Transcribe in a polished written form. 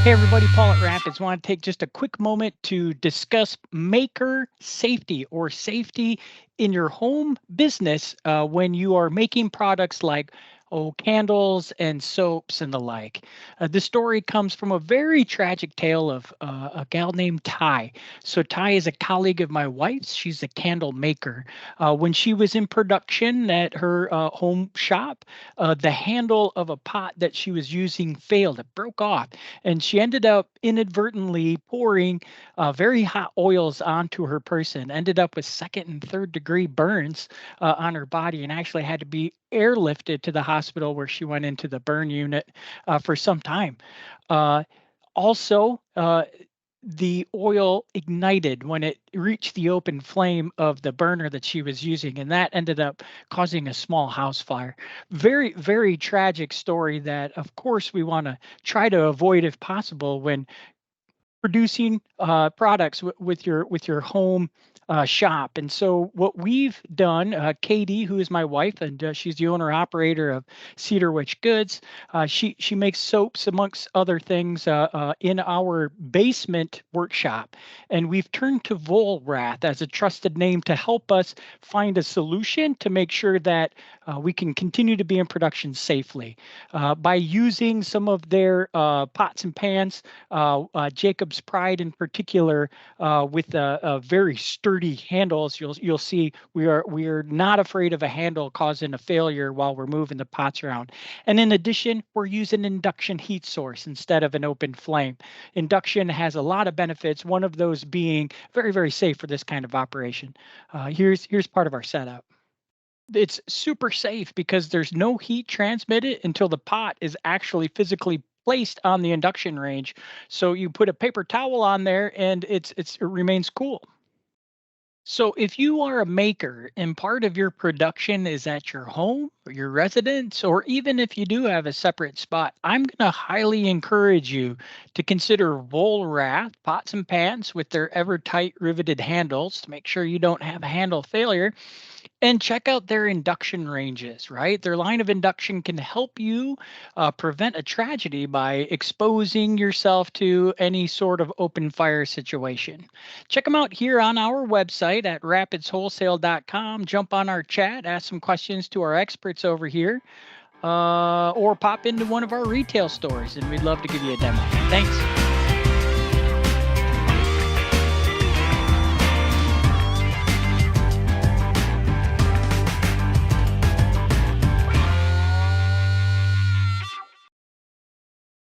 Hey everybody, Paul at Rapids. Want to take just a quick moment to discuss maker safety or safety in your home business when you are making products like candles and soaps and the like. The story comes from a very tragic tale of a gal named Ty. So Ty is a colleague of my wife's. She's a candle maker. When she was in production at her home shop, the handle of a pot that she was using failed. It broke off and she ended up inadvertently pouring very hot oils onto her person, ended up with second and third degree burns on her body, and actually had to be airlifted to the hospital where she went into the burn unit for some time. Uh, also, the oil ignited when it reached the open flame of the burner that she was using, and that ended up causing a small house fire. Very, very tragic story that, of course, we want to try to avoid if possible when producing products with your home shop. And so what we've done, Katie, who is my wife, and she's the owner operator of Cedar Witch Goods. She makes soaps amongst other things in our basement workshop, and we've turned to Vollrath as a trusted name to help us find a solution to make sure that we can continue to be in production safely by using some of their pots and pans. Jacob's Pride in particular, with a very sturdy handles. You'll see we are not afraid of a handle causing a failure while we're moving the pots around. And in addition, we're using induction heat source instead of an open flame. Induction has a lot of benefits. One of those being very, very safe for this kind of operation. Here's part of our setup. It's super safe because there's no heat transmitted until the pot is actually physically placed on the induction range. So you put a paper towel on there and it remains cool. So if you are a maker and part of your production is at your home or your residence, or even if you do have a separate spot, I'm going to highly encourage you to consider Vollrath pots and pans with their ever tight riveted handles to make sure you don't have a handle failure. And check out their induction ranges, right? Their line of induction can help you prevent a tragedy by exposing yourself to any sort of open fire situation. Check them out here on our website at rapidswholesale.com. Jump on our chat, ask some questions to our experts over here, or pop into one of our retail stores, and we'd love to give you a demo. Thanks.